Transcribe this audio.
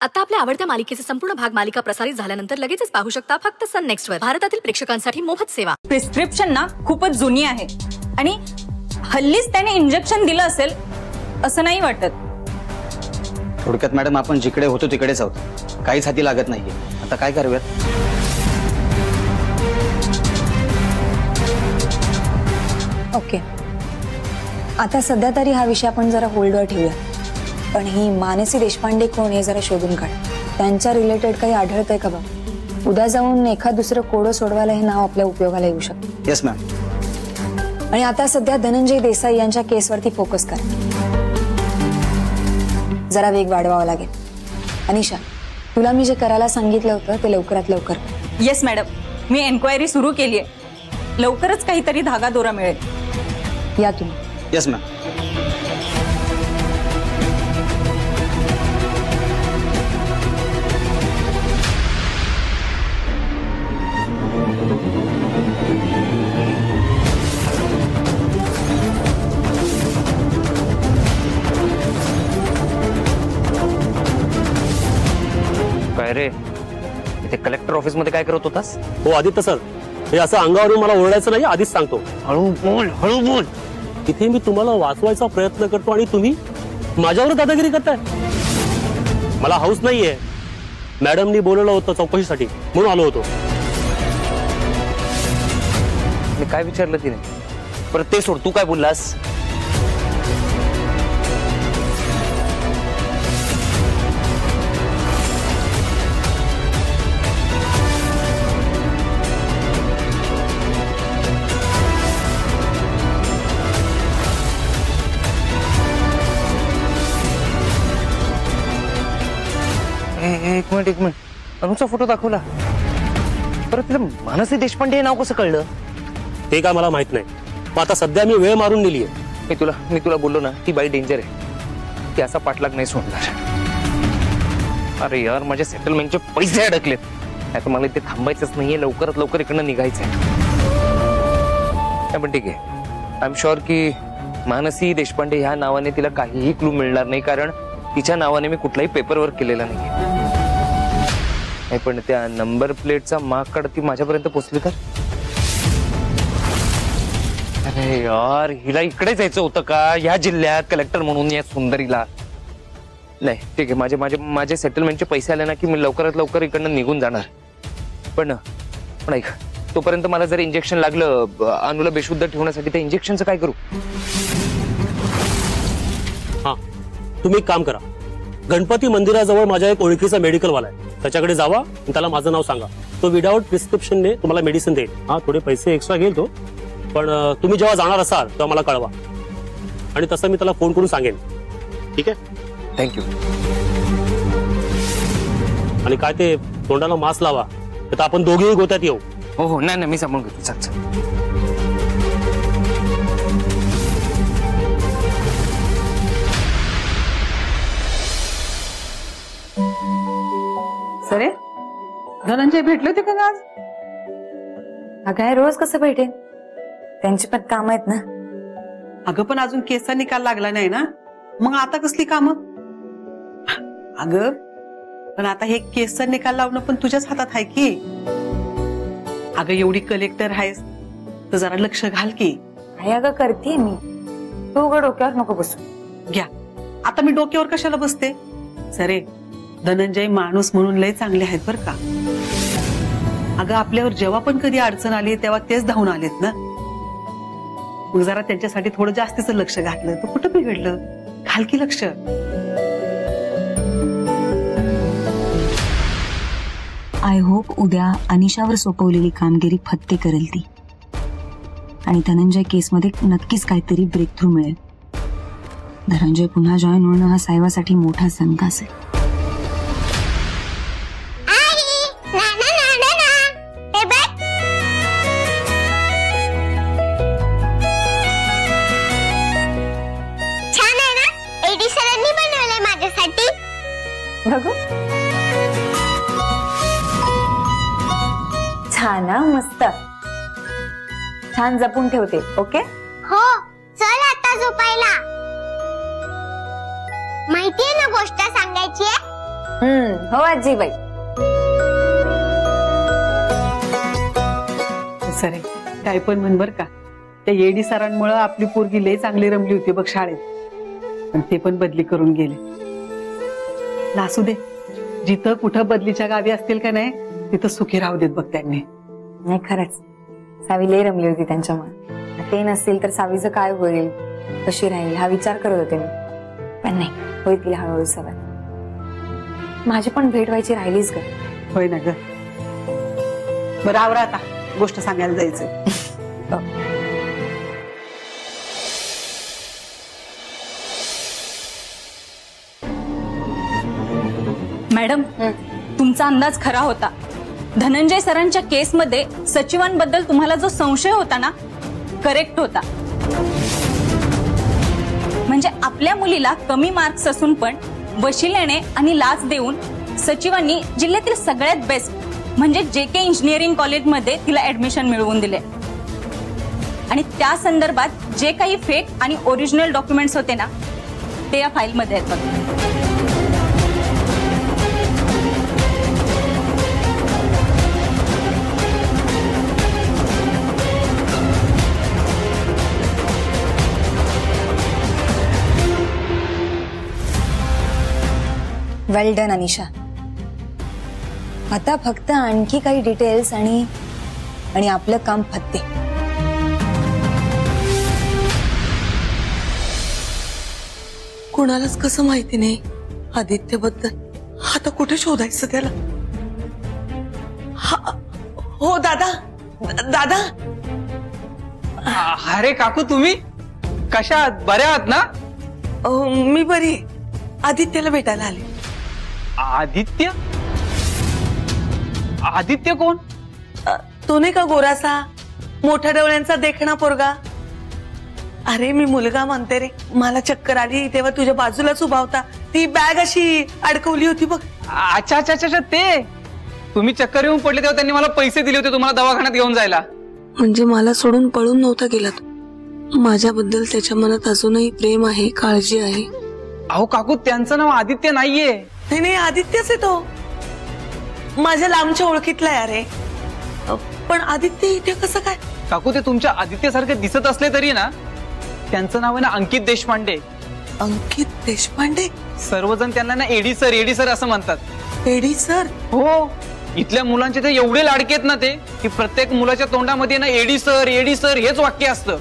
आता आपल्या आवडत्या मालिकेचे संपूर्ण भाग मालिका प्रसारित झाल्यानंतर लगेचच पाहू शकता फक्त सन नेक्स्ट वर. भारतातील प्रेक्षकांसाठी मोफत सेवा. प्रिस्क्रिप्शन ना खूपच जुनी आहे आणि हल्लीच त्याने इंजेक्शन दिलं असेल असं नाही वाटत. थोडक्यात मॅडम आपण जिकडे होतो तिकडेच आहोत. काहीच हाती लागत नाहीये. आता काय करूयात? ओके, आता सध्या तरी हा विषय आपण जरा होल्डवर ठेवूया. पण ही मानसी देशपांडे कोण हे जरा शोधून काढ. त्यांच्या रिलेटेड काही आढळतंय का बघ. उद्या जाऊन एखाद दुसरं कोडं सोडवायला हे नाव आपल्या उपयोगाला येऊ शकतं. Yes ma'am. आणि आता सध्या धनंजय देसाई यांच्या केसवरती फोकस कर. जरा वेग वाढवावा लागेल. अनिशा, तुला मी जे करायला सांगितलं होतं ते लवकरात लवकर. येस मॅडम, मी एन्क्वायरी सुरू केली आहे. लवकरच काहीतरी धागा दोरा मिळेल. या तुम्ही. Yes ma'am. काय रे, इथे कलेक्टर ऑफिस मध्ये काय करत होतास? हो आदित्य सर, हे असं अंगावरून मला ओरडायचं नाही, आधीच सांगतो. हळू बोल, हळू बोल. इथे मी तुम्हाला वाचवायचा प्रयत्न करतो आणि तुम्ही माझ्यावर दादागिरी करताय. मला हाऊस नाहीये. मॅडमनी बोलवलं होतं चौकशीसाठी, म्हणून आलो होतो. मी काय विचारलं तिने? परत ते सोड, तू काय बोललास? एक मिनिट, अनुचा फोटो दाखवला. परत तिला मानसी देशपांडे हे नाव कसं कळलं? ते काय मला माहित नाही. पण आता सध्या मी वेळ मारून नेलीये. मी तुला बोललो ना, ती बाई डेंजर आहे. ती असा पाठलाग नाही सोडणार. अरे यार, माझ्या सेटलमेंटचे पैसे अडकलेत. आता मला इथे थांबायचंच नाहीये. लवकरात लवकर इकडनं निघायचंय. पण ठीक आहे, आय एम शुअर की मानसी देशपांडे ह्या नावाने तिला काहीही क्लू मिळणार नाही, कारण तिच्या नावाने मी कुठलाही पेपर वर्क केलेला नाही. पण त्या नंबर प्लेटचा माग काढ ती माझ्यापर्यंत पोहोचली तर? अरे यार, हिला इकडे जायचं होतं का या जिल्ह्यात कलेक्टर म्हणून, या सुंदरीला? नाही ठीक आहे, माझे सेटलमेंटचे पैसे आले ना की मी लवकरात लवकर इकडनं निघून जाणार. पण ऐक, तोपर्यंत मला जर इंजेक्शन लागलं अनुला बेशुद्ध ठेवण्यासाठी, त्या इंजेक्शनचं काय करू? हा, तुम्ही एक काम करा. गणपती मंदिराजवळ माझ्या एक ओळखीचा मेडिकल वाला आहे, त्याच्याकडे जावा आणि त्याला माझं नाव सांगा. तो विदाउट प्रिस्क्रिप्शनने तुम्हाला मेडिसिन देईल. हा, थोडे पैसे एक्स्ट्रा घेईल तो, पण तुम्ही जेव्हा जाणार असाल तेव्हा मला कळवा. आणि तसं मी त्याला फोन करून सांगेन. ठीक आहे? थँक्यू. आणि काय ते तोंडाला मास्क लावा, तर आपण दोघेही गोत्यात येऊ. हो, नाही मी सांभाळून घेतो. चाच सरे, धनंजय भेटले होते का आज? काय रोज कसं भेटेन, त्यांची पण काम आहेत ना. अगं पण अजून केसचा निकाल लागला नाही ना, मग आता कसली कामं? अगं पण आता हे केसचा निकाल लावणं पण तुझ्याच हातात आहे की. अगं एवढी कलेक्टर आहेस तर जरा लक्ष घाल की. काय अगं करते मी, तू उघड डोक्यावर नको बसू. घ्या, आता मी डोक्यावर कशाला बसते? सरे, धनंजय माणूस म्हणून लय चांगले आहेत बर का. अगं आपल्यावर जेव्हा पण कधी अडचण आली तेव्हा तेच धावून आलेत ना. मग जरा त्यांच्यासाठी थोडं जास्तीच लक्ष घातलं तर कुठं बिघडलं? घाल की लक्ष. आय होप उद्या अनिशावर सोपवलेली कामगिरी फत्ते करेल ती, आणि धनंजय केसमध्ये नक्कीच काहीतरी ब्रेक थ्रू मिळेल. धनंजय पुन्हा जॉईन होणं हा सायवासाठी मोठा संकट असेल. छान, मस्त, छान जपून ठेवते. ओके? हो, चल आता झोपायला. माहितीये ना गोष्ट सांगायची आहे? हो आजीबाई. सरे काय पण म्हण बर का, त्या येडी सरांमुळे आपली पोरगी लय चांगली रमली होती बघ शाळेत, पण ते पण बदली करून गेले. लासू दे, जिथं कुठं बदलीच्या गावी असतील का नाही तिथं सुखी राहू देत बघ त्यांनी. नाही खरंच सावी लय रमली होती त्यांच्यामुळे. ते नसतील तर सावीचं काय होईल, कशी राहील हा विचार करत होते मी. पण नाही, होईल तिला हळूहळू सवय. माझी पण भेट व्हायची राहिलीच ग. होय ना ग. बरं आवरा आता, गोष्ट सांगायला जायचंय. मॅडम, तुमचा अंदाज खरा होता. धनंजय सरांच्या केसमध्ये सचिवांबद्दल तुम्हाला जो संशय होता ना, करेक्ट होता. म्हणजे आपल्या मुलीला कमी मार्क्स असून पण वशिल्याने आणि लाच देऊन सचिवांनी जिल्ह्यातील सगळ्यात बेस्ट म्हणजे JK इंजिनिअरिंग कॉलेजमध्ये तिला ऍडमिशन मिळवून दिले. आणि त्या संदर्भात जे काही फेक आणि ओरिजिनल डॉक्युमेंट्स होते ना, ते या फाईलमध्ये आहेत बघा. वेल डन अनिशा. आता फक्त आणखी काही डिटेल्स आणि आपलं काम फत्ते. कुणालाच कसं माहिती नाही आदित्यबद्दल. आता कुठे शोधायचं त्याला? हो दादा, दादा. अरे काकू, तुम्ही कशा आहात? बऱ्या आहात ना? मी बरी. आदित्यला भेटायला आले. आदित्य? आदित्य कोण? तो नाही का गोरासा, मोठ्या डोळ्यांचा देखणा पोरगा. अरे मी मुलगा म्हणते रे. मला चक्कर आली तेव्हा तुझ्या बाजूलाच उभा होता. ती बॅग अशी अडकवली होती बघ. अच्छा अच्छा अच्छा, ते तुम्ही चक्कर येऊन पडले तेव्हा त्यांनी मला पैसे दिले होते तुम्हाला दवाखान्यात घेऊन जायला. म्हणजे मला सोडून पळून नव्हता गेला तो. माझ्याबद्दल त्याच्या मनात अजूनही प्रेम आहे, काळजी आहे. अहो काकू, त्यांचं नाव आदित्य नाहीये. नाही नाही, आदित्यच आहे तो. माझ्या लांबच्या ओळखीतला आहे. अरे पण आदित्य इथे कसं काय? काकू, ते तुमच्या आदित्य सारखे दिसत असले तरी ना, त्यांचं नाव आहे ना अंकित देशपांडे. अंकित देशपांडे? सर्वजण त्यांना ना एडी सर असं म्हणतात. एडी सर? हो. इथल्या मुलांचे ते एवढे लाडके आहेत ना ते, की प्रत्येक मुलाच्या तोंडामध्ये ना एडी सर हेच वाक्य असतं.